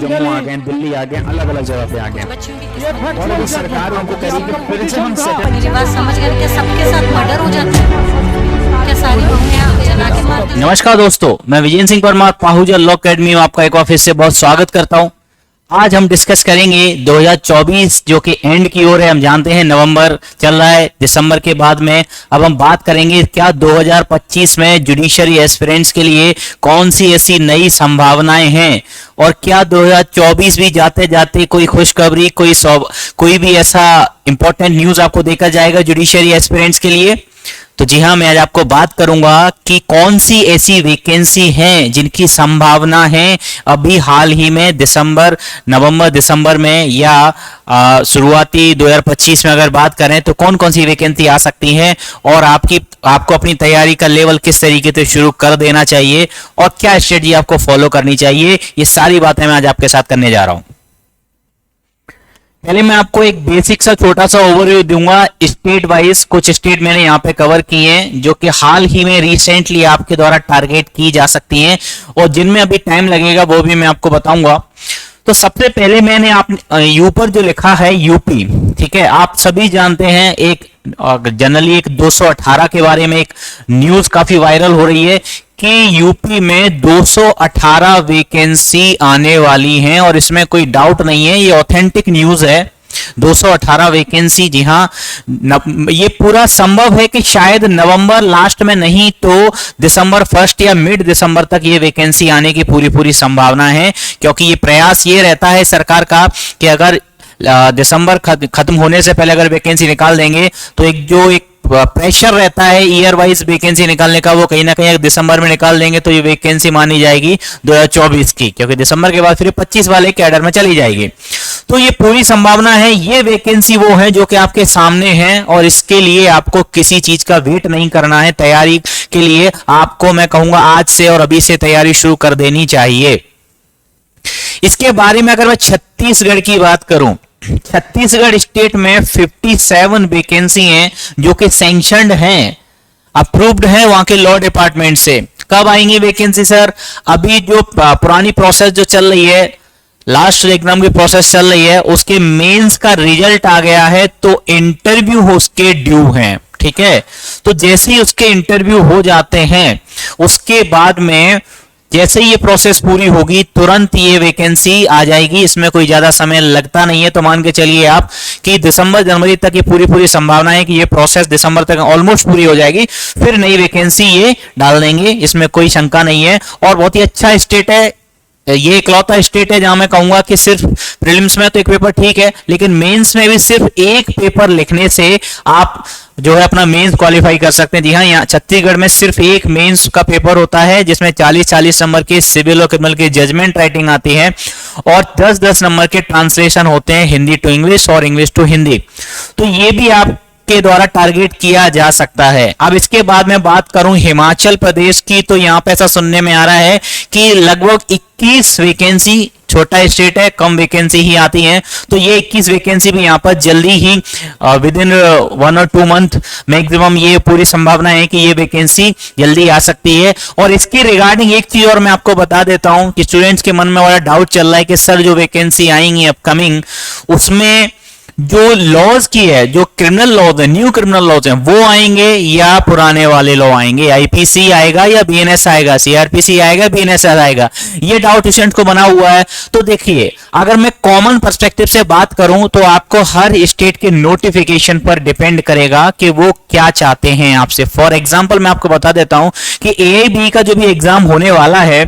जम्मू आ गए, दिल्ली आ गए, अलग अलग जगह पे आ गए और अभी सरकार उनको कह रही है कि फिर से हम मेरी बात समझ गए क्या सबके साथ मर्डर हो जाता है? क्या सारी बहुएं जला के मार? नमस्कार दोस्तों, मैं विजय सिंह परमार पाहुजा लॉ अकेडमी में आपका एक बार फिर से बहुत स्वागत करता हूं। आज हम डिस्कस करेंगे 2024 जो कि एंड की ओर है। हम जानते हैं नवंबर चल रहा है, दिसंबर के बाद में अब हम बात करेंगे क्या 2025 में जुडिशरी एस्पिरेंट्स के लिए कौन सी ऐसी नई संभावनाएं हैं और क्या 2024 भी जाते जाते कोई खुशखबरी कोई भी ऐसा इंपॉर्टेंट न्यूज आपको देखा जाएगा जुडिशरी एस्पिरेंट्स के लिए। तो जी हाँ, मैं आज आपको बात करूंगा कि कौन सी ऐसी वैकेंसी हैं जिनकी संभावना है अभी हाल ही में नवंबर दिसंबर में या शुरुआती 2025 में अगर बात करें तो कौन कौन सी वैकेंसी आ सकती हैं और आपको अपनी तैयारी का लेवल किस तरीके से शुरू कर देना चाहिए और क्या स्ट्रेटजी आपको फॉलो करनी चाहिए, ये सारी बातें मैं आज आपके साथ करने जा रहा हूं। पहले मैं आपको एक बेसिक सा छोटा सा ओवरव्यू दूंगा स्टेट वाइज। कुछ स्टेट मैंने यहाँ पे कवर किए हैं जो कि हाल ही में रिसेंटली आपके द्वारा टारगेट की जा सकती हैं और जिनमें अभी टाइम लगेगा वो भी मैं आपको बताऊंगा। तो सबसे पहले मैंने ऊपर जो लिखा है यूपी, ठीक है, आप सभी जानते हैं एक जनरली एक 218 के बारे में एक न्यूज काफी वायरल हो रही है कि यूपी में 218 वैकेंसी आने वाली हैं और इसमें कोई डाउट नहीं है, ये ऑथेंटिक न्यूज है। 218 वैकेंसी, जी हाँ, ये पूरा संभव है कि शायद नवंबर लास्ट में नहीं तो दिसंबर फर्स्ट या मिड दिसंबर तक ये वैकेंसी आने की पूरी संभावना है, क्योंकि ये प्रयास ये रहता है सरकार का कि अगर दिसंबर खत्म होने से पहले अगर वैकेंसी निकाल देंगे तो एक प्रेशर रहता है ईयर वाइज वैकेंसी निकालने का, वो कहीं ना कहीं दिसंबर में निकाल देंगे तो ये वैकेंसी मानी जाएगी 2024 की, क्योंकि दिसंबर के बाद फिर 25 वाले कैडर में चली जाएगी। तो ये पूरी संभावना है। ये वैकेंसी वो है जो कि आपके सामने है और इसके लिए आपको किसी चीज का वेट नहीं करना है। तैयारी के लिए आपको मैं कहूंगा आज से और अभी से तैयारी शुरू कर देनी चाहिए। इसके बारे में अगर मैं छत्तीसगढ़ की बात करूं, छत्तीसगढ़ स्टेट में 57 वैकेंसी हैं जो कि सैंक्शनड हैं, अप्रूव्ड हैं वहां के लॉ डिपार्टमेंट से। कब आएंगी वैकेंसी सर? अभी जो पुरानी प्रोसेस जो चल रही है, लास्ट एग्जाम की प्रोसेस चल रही है, उसके मेंस का रिजल्ट आ गया है तो इंटरव्यू उसके ड्यू हैं, ठीक है। तो जैसे ही उसके इंटरव्यू हो जाते हैं उसके बाद में जैसे ही ये प्रोसेस पूरी होगी तुरंत ये वैकेंसी आ जाएगी। इसमें कोई ज्यादा समय लगता नहीं है। तो मान के चलिए आप कि दिसंबर जनवरी तक ये पूरी संभावना है कि ये प्रोसेस दिसंबर तक ऑलमोस्ट पूरी हो जाएगी, फिर नई वैकेंसी ये डाल देंगे, इसमें कोई शंका नहीं है। और बहुत ही अच्छा स्टेट है, ये इकलौता स्टेट है जहां मैं कहूंगा कि सिर्फ प्रीलिम्स में तो एक पेपर ठीक है, लेकिन मेंस में भी सिर्फ एक पेपर लिखने से आप जो है अपना मेंस क्वालिफाई कर सकते हैं। जी हाँ, यहाँ छत्तीसगढ़ में सिर्फ एक मेंस का पेपर होता है जिसमें 40-40 नंबर के सिविल और क्रिमिनल की जजमेंट राइटिंग आती है और 10-10 नंबर के ट्रांसलेशन होते हैं हिंदी टू इंग्लिश और इंग्लिश टू हिंदी। तो ये भी आप के द्वारा टारगेट किया जा सकता है। अब इसके बाद मैं बात करूं हिमाचल प्रदेश की, तो यहां पे ऐसा सुनने में आ रहा है कि लगभग 21 वैकेंसी, छोटा स्टेट है, कम वैकेंसी ही आती हैं, तो ये 21 वैकेंसी भी यहां पर जल्दी ही विद इन 1 और 2 मंथ मैक्सिमम ये पूरी संभावना है कि ये वैकेंसी जल्दी आ सकती है। और इसके रिगार्डिंग एक चीज और मैं आपको बता देता हूं कि स्टूडेंट्स के मन में बड़ा डाउट चल रहा है कि सर जो वैकेंसी आएंगी अपकमिंग उसमें जो लॉज की है, जो क्रिमिनल लॉज है, न्यू क्रिमिनल लॉज हैं, वो आएंगे या पुराने वाले लॉ आएंगे, आईपीसी आएगा या बीएनएस आएगा, सीआरपीसी आएगा, बीएनएस आएगा, ये डाउट स्टूडेंट को बना हुआ है। तो देखिए, अगर मैं कॉमन पर्सपेक्टिव से बात करूं तो आपको हर स्टेट के नोटिफिकेशन पर डिपेंड करेगा कि वो क्या चाहते हैं आपसे। फॉर एग्जाम्पल मैं आपको बता देता हूं कि एआईबी का जो भी एग्जाम होने वाला है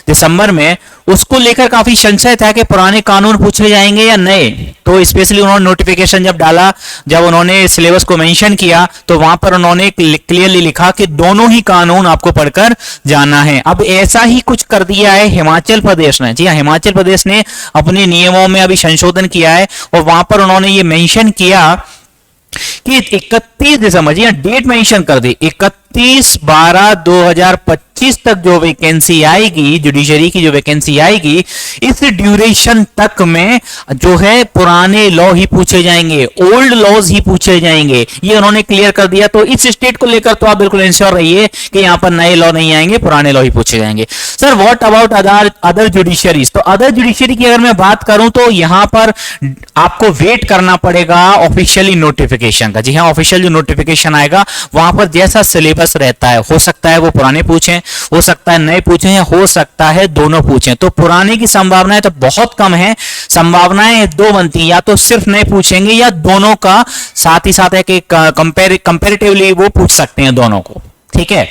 दिसंबर में, उसको लेकर काफी संशय था कि पुराने कानून पूछे जाएंगे या नए। तो स्पेशली उन्होंने नोटिफिकेशन जब डाला, जब उन्होंने सिलेबस को मेंशन किया, तो वहां पर उन्होंने क्लियरली लिखा कि दोनों ही कानून आपको पढ़कर जाना है। अब ऐसा ही कुछ कर दिया है हिमाचल प्रदेश ने। जी हाँ, हिमाचल प्रदेश ने अपने नियमों में अभी संशोधन किया है और वहां पर उन्होंने ये मेंशन किया कि 31 दिसंबर, जी डेट मेंशन कर दी, 29/12/2025 तक जो वैकेंसी आएगी, जुडिशरी की जो वैकेंसी आएगी, इस ड्यूरेशन तक में जो है पुराने लॉ ही पूछे जाएंगे, ओल्ड लॉज ही पूछे जाएंगे, ये उन्होंने क्लियर कर दिया। तो इस स्टेट को लेकर तो आप बिल्कुल इंश्योर रहिए कि यहां पर नए लॉ नहीं आएंगे, पुराने लॉ ही पूछे जाएंगे। Sir what about other judiciaries? तो अदर जुडिशरी की अगर मैं बात करूं तो यहां पर आपको वेट करना पड़ेगा ऑफिशियली नोटिफिकेशन का। जी हां, ऑफिशियल जो नोटिफिकेशन आएगा वहां पर जैसा सिलेबस रहता है, हो सकता है वो पुराने पूछें, हो सकता है नए पूछें, या हो सकता है दोनों पूछें। तो पुराने की संभावनाएं तो बहुत कम है, संभावनाएं दो बनती हैं, या तो सिर्फ नए पूछेंगे या दोनों का साथ ही साथ है कि कंपैरेटिवली वो पूछ सकते हैं दोनों को। ठीक है,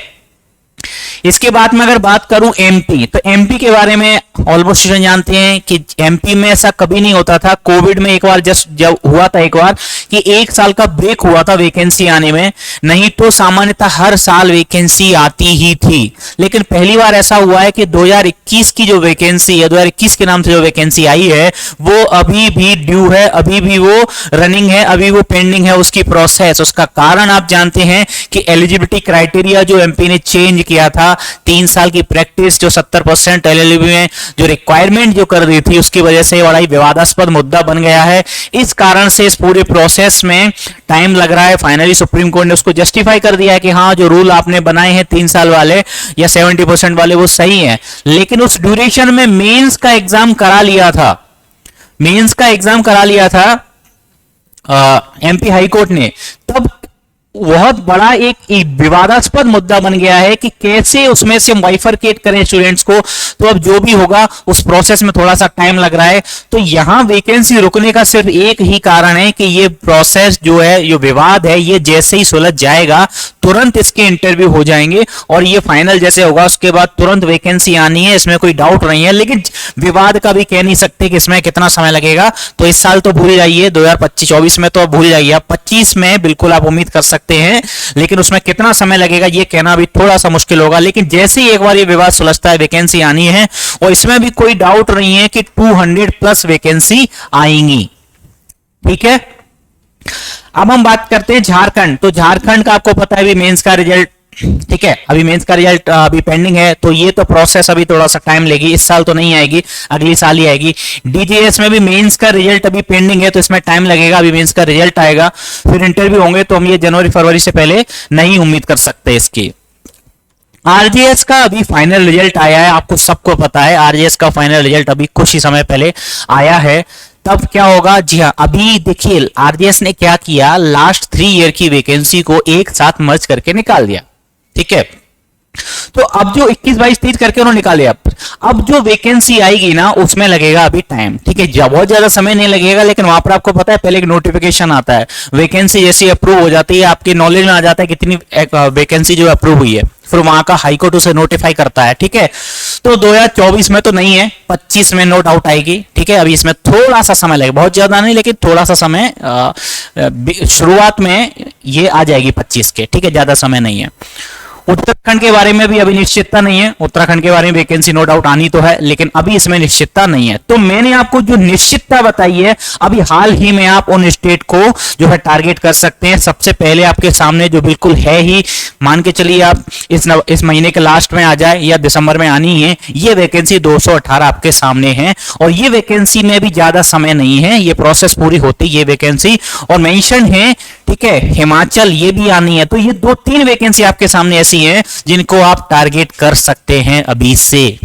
इसके बाद में अगर बात करूं एमपी, तो एमपी के बारे में ऑलमोस्ट जानते हैं कि एमपी में ऐसा कभी नहीं होता था। कोविड में एक बार जस्ट जब हुआ था एक बार कि 1 साल का ब्रेक हुआ था वैकेंसी आने में, नहीं तो सामान्यतः हर साल वैकेंसी आती ही थी। लेकिन पहली बार ऐसा हुआ है कि 2021 की जो वैकेंसी है, 2021 के नाम से जो वैकेंसी आई है वो अभी भी ड्यू है, अभी भी वो रनिंग है, अभी वो पेंडिंग है उसकी प्रोसेस। उसका कारण आप जानते हैं कि एलिजिबिलिटी क्राइटेरिया जो एमपी ने चेंज किया था, 3 साल की प्रैक्टिस जो 70% एलएलबी में जो रिक्वायरमेंट जो कर दी थी, उसकी वजह से बड़ा ही विवादास्पद मुद्दा बन गया है। इस कारण से इस पूरे प्रोसेस में टाइम लग रहा है। फाइनली सुप्रीम कोर्ट ने उसको जस्टिफाई कर दिया है कि हाँ, जो रूल आपने बनाए हैं 3 साल वाले या 70% वाले वो सही है। लेकिन उस ड्यूरेशन में मेंस का एग्जाम करा लिया था, मेंस का एग्जाम करा लिया था एमपी हाई कोर्ट ने। तब बहुत बड़ा एक विवादास्पद मुद्दा बन गया है कि कैसे उसमें से हम बाइफरकेट करें स्टूडेंट्स को। तो अब जो भी होगा उस प्रोसेस में थोड़ा सा टाइम लग रहा है। तो यहां वैकेंसी रुकने का सिर्फ एक ही कारण है कि ये प्रोसेस जो है, ये विवाद है, ये जैसे ही सुलझ जाएगा तुरंत इसके इंटरव्यू हो जाएंगे और ये फाइनल जैसे होगा उसके बाद तुरंत वैकेंसी आनी है, इसमें कोई डाउट नहीं है। लेकिन विवाद का भी कह नहीं सकते कि इसमें कितना समय लगेगा। तो इस साल तो भूल जाइए, 2025-24 में तो भूल जाइए, आप 25 में बिल्कुल आप उम्मीद कर सकते हैं, लेकिन उसमें कितना समय लगेगा ये कहना भी थोड़ा सा मुश्किल होगा। लेकिन जैसे ही एक बार ये विवाद सुलझता है, वैकेंसी आनी है और इसमें भी कोई डाउट नहीं है कि 200+ वैकेंसी आएंगी। ठीक है, अब हम बात करते हैं झारखंड। तो झारखंड का आपको पता है अभी मेंस का रिजल्ट, ठीक है, अभी मेंस का रिजल्ट अभी पेंडिंग है। तो ये तो प्रोसेस अभी थोड़ा सा टाइम लेगी, इस साल तो नहीं आएगी, अगली साल ही आएगी। डीजीएस में भी मेंस का रिजल्ट अभी पेंडिंग है, तो इसमें टाइम लगेगा, अभी मेंस का रिजल्ट आएगा, फिर इंटरव्यू होंगे। तो हम ये जनवरी-फरवरी से पहले नहीं उम्मीद कर सकते इसकी। आरजीएस का अभी फाइनल रिजल्ट आया है, आपको सबको पता है आरजीएस का फाइनल रिजल्ट अभी कुछ ही समय पहले आया है। तब क्या होगा? जी हाँ, अभी देखिए आरजीएस ने क्या किया, लास्ट 3 ईयर की वैकेंसी को एक साथ मर्ज करके निकाल दिया। ठीक है, तो अब जो 21, 22, 23 करके उन्होंने निकाले, अब जो वैकेंसी आएगी ना उसमें लगेगा अभी टाइम। ठीक है, बहुत ज्यादा समय नहीं लगेगा, लेकिन वहां पर आपको पता है पहले एक नोटिफिकेशन आता है, वैकेंसी जैसी अप्रूव हो जाती है, आपके नॉलेज में आ जाता है कितनी वैकेंसी जो अप्रूव हुई है, फिर वहां का हाईकोर्ट उसे नोटिफाई करता है। ठीक है, तो 2024 में तो नहीं है, 25 में नो डाउट आएगी। ठीक है, अभी इसमें थोड़ा सा समय लगेगा, बहुत ज्यादा नहीं लेकिन थोड़ा सा समय, शुरुआत में ये आ जाएगी 25 के। ठीक है, ज्यादा समय नहीं है। उत्तराखंड के बारे में भी अभी निश्चितता नहीं है, उत्तराखंड के बारे में वैकेंसी नो डाउट आनी तो है, लेकिन अभी इसमें निश्चितता नहीं है। तो मैंने आपको जो निश्चितता बताई है, अभी हाल ही में आप उन स्टेट को जो है टारगेट कर सकते हैं। सबसे पहले आपके सामने जो बिल्कुल है ही, मान के चलिए आप इस महीने के लास्ट में आ जाए या दिसंबर में आनी है, ये वैकेंसी 218 आपके सामने है। और ये वैकेंसी में भी ज्यादा समय नहीं है, ये प्रोसेस पूरी होती ये वैकेंसी। और मेंशन है, ठीक है, हिमाचल ये भी आनी है। तो ये 2-3 वैकेंसी आपके सामने ऐसी हैं जिनको आप टारगेट कर सकते हैं अभी से।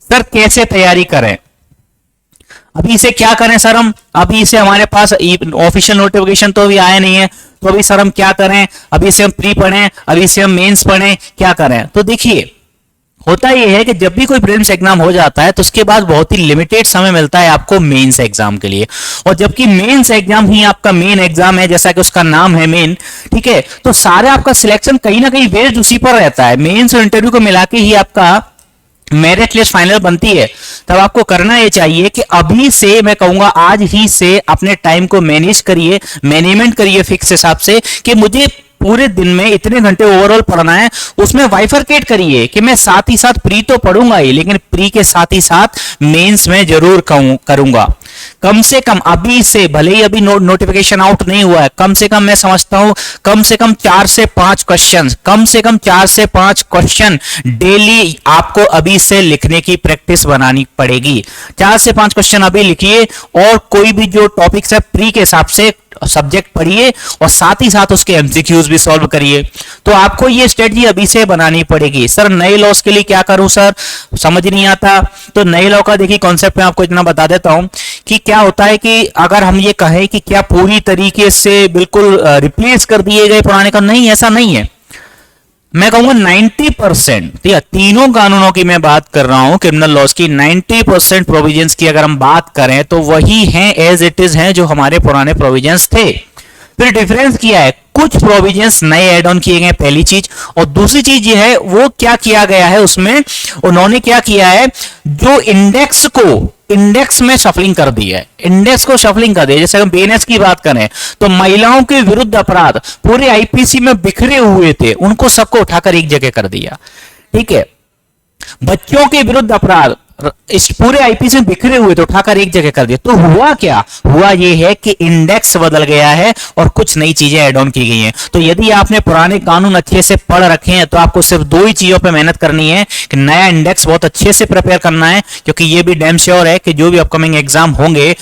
सर कैसे तैयारी करें, अभी से क्या करें सर? हम अभी से हमारे पास ऑफिशियल नोटिफिकेशन तो अभी आया नहीं है, तो अभी सर हम क्या करें? अभी से हम प्री पढ़ें, अभी से हम मेंस पढ़ें, क्या करें? तो देखिए होता यह है कि जब भी कोई प्रीलिम्स एग्जाम हो जाता है तो उसके बाद बहुत ही लिमिटेड समय मिलता है आपको मेंस एग्जाम के लिए। और जबकि मेंस एग्जाम ही आपका मेन एग्जाम है, जैसा कि उसका नाम है मेन, ठीक है, तो सारा आपका सिलेक्शन कहीं ना कहीं बेस्ड उसी पर रहता है। मेंस और इंटरव्यू को मिला के ही आपका मेरिट लिस्ट फाइनल बनती है। तब आपको करना यह चाहिए कि अभी से, मैं कहूंगा आज ही से अपने टाइम को मैनेज करिए, मैनेजमेंट करिए फिक्स हिसाब से कि मुझे पूरे दिन में इतने घंटे ओवरऑल पढ़ना है, उसमें वाइफरकेट करिए कि मैं साथ ही साथ प्री तो पढ़ूंगा ही, लेकिन प्री के साथ ही साथ मेंस में जरूर करूंगा। कम से कम अभी से, भले ही अभी नोटिफिकेशन आउट नहीं हुआ है, कम से कम मैं समझता हूं कम से कम 4 से 5 क्वेश्चन, कम से कम 4 से 5 क्वेश्चन डेली आपको अभी से लिखने की प्रैक्टिस बनानी पड़ेगी। 4 से 5 क्वेश्चन अभी लिखिए और कोई भी जो टॉपिक्स है प्री के हिसाब से सब्जेक्ट पढ़िए और साथ ही साथ उसके एमसीक्यूज भी सॉल्व करिए। तो आपको ये स्ट्रेटजी अभी से बनानी पड़ेगी। सर नए लॉस के लिए क्या करूं सर, समझ नहीं आता। तो नए लॉ का देखिए कॉन्सेप्ट मैं आपको इतना बता देता हूं कि क्या होता है कि अगर हम ये कहें कि क्या पूरी तरीके से बिल्कुल रिप्लेस कर दिए गए पुराने का, नहीं, ऐसा नहीं है। मैं कहूंगा 90%, ठीक है, तीनों कानूनों की मैं बात कर रहा हूं, क्रिमिनल लॉस की 90% प्रोविजंस की अगर हम बात करें तो वही हैं एज इट इज हैं जो हमारे पुराने प्रोविजंस थे। फिर डिफरेंस किया है, कुछ प्रोविजंस नए ऐड ऑन किए गए, पहली चीज। और दूसरी चीज ये है वो क्या किया गया है, उसमें उन्होंने क्या किया है, जो इंडेक्स को इंडेक्स में शफलिंग कर दी है, इंडेक्स को शफलिंग कर दिया। जैसे हम बीएनएस की बात करें तो महिलाओं के विरुद्ध अपराध पूरे आईपीसी में बिखरे हुए थे, उनको सबको उठाकर एक जगह कर दिया, ठीक है। बच्चों के विरुद्ध अपराध इस पूरे आईपीसी में बिखरे हुए थे, उठाकर एक जगह कर दिया। तो हुआ क्या, हुआ ये है कि इंडेक्स बदल गया है और कुछ नई चीजें ऐड ऑन की गई हैं। तो यदि आपने पुराने कानून अच्छे से पढ़ रखे हैं तो आपको सिर्फ 2 ही चीजों पे मेहनत करनी है कि नया इंडेक्स बहुत अच्छे से प्रिपेयर करना है, क्योंकि ये भी डैम श्योर है कि जो भी अपकमिंग एग्जाम होंगे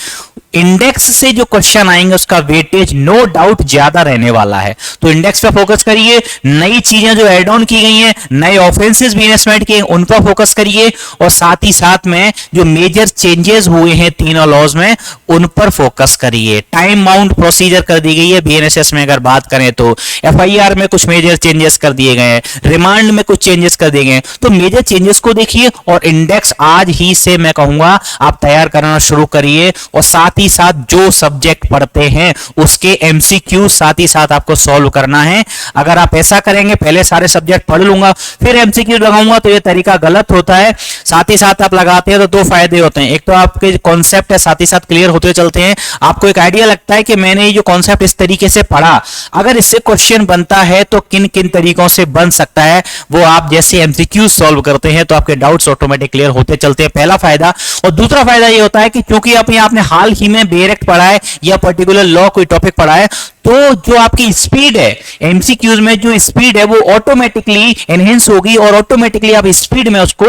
इंडेक्स से जो क्वेश्चन आएंगे उसका वेटेज नो डाउट ज्यादा रहने वाला है। तो इंडेक्स पे फोकस करिए, नई चीजें जो ऐड ऑन की गई हैं, नए ऑफेंसेस भी इन्वेस्टमेंट किए उन पर फोकस करिए और साथ ही साथ में जो मेजर चेंजेस हुए हैं तीनों लॉज में उन पर फोकस करिए। टाइम बाउंड प्रोसीजर कर दी गई है बीएनएसएस में, अगर बात करें तो एफआईआर में कुछ मेजर चेंजेस कर दिए गए हैं, रिमांड में कुछ चेंजेस कर दिए गए हैं। तो मेजर चेंजेस को देखिए और इंडेक्स आज ही से मैं कहूंगा आप तैयार करना शुरू करिए और साथ ही साथ जो सब्जेक्ट पढ़ते हैं उसके एमसीक्यू साथ ही साथ आपको सॉल्व करना है। अगर आप ऐसा करेंगे, पहले सारे सब्जेक्ट पढ़ लूंगा फिर एमसीक्यू लगाऊंगा, तो यह तरीका गलत होता है। साथ ही साथ आप लगाते हैं तो 2 फायदे होते हैं, एक तो आपके कॉन्सेप्ट है साथ ही साथ क्लियर होते चलते हैं, आपको एक आइडिया लगता है कि मैंने ये जो कॉन्सेप्ट इस तरीके से पढ़ा, अगर इससे क्वेश्चन बनता है तो किन किन तरीकों से बन सकता है, वो आप जैसे एमसीक्यू सॉल्व करते हैं तो आपके डाउट्स ऑटोमेटिक क्लियर होते चलते हैं, पहला फायदा। और दूसरा फायदा ये होता है कि क्योंकि आपने हाल ही में बेरेक्ट पढ़ा है या पर्टिकुलर लॉ कोई टॉपिक पढ़ा है, तो जो आपकी स्पीड है एमसीक्यूज में, जो स्पीड है वो ऑटोमेटिकली एनहेंस होगी और ऑटोमेटिकली आप स्पीड में उसको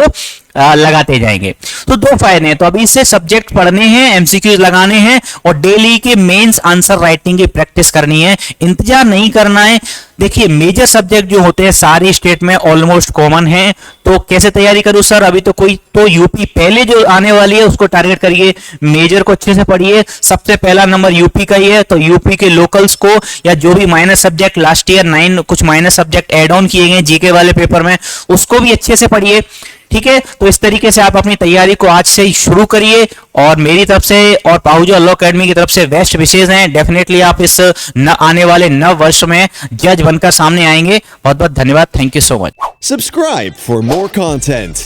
लगाते जाएंगे। तो 2 फायदे हैं। तो अभी से सब्जेक्ट पढ़ने हैं, एमसीक्यूज लगाने हैं और डेली के मेंस आंसर राइटिंग की प्रैक्टिस करनी है, इंतजार नहीं करना है। देखिए मेजर सब्जेक्ट जो होते हैं सारी स्टेट में ऑलमोस्ट कॉमन है, तो कैसे तैयारी करूं सर, अभी तो कोई तो यूपी पहले जो आने वाली है उसको टारगेट करिए, मेजर को अच्छे से पढ़िए। सबसे पहला नंबर यूपी का ही है, तो यूपी के लोकल्स को या जो भी माइनस सब्जेक्ट लास्ट ईयर 9 कुछ माइनस सब्जेक्ट एड ऑन किए गए जीके वाले पेपर में, उसको भी अच्छे से पढ़िए, ठीक है। तो इस तरीके से आप अपनी तैयारी को आज से ही शुरू करिए और मेरी तरफ से और पाहुजा लॉ अकेडमी की तरफ से बेस्ट विशेष हैं। डेफिनेटली आप इस आने वाले नव वर्ष में जज बनकर सामने आएंगे। बहुत बहुत धन्यवाद, thank you so much. Subscribe for more content.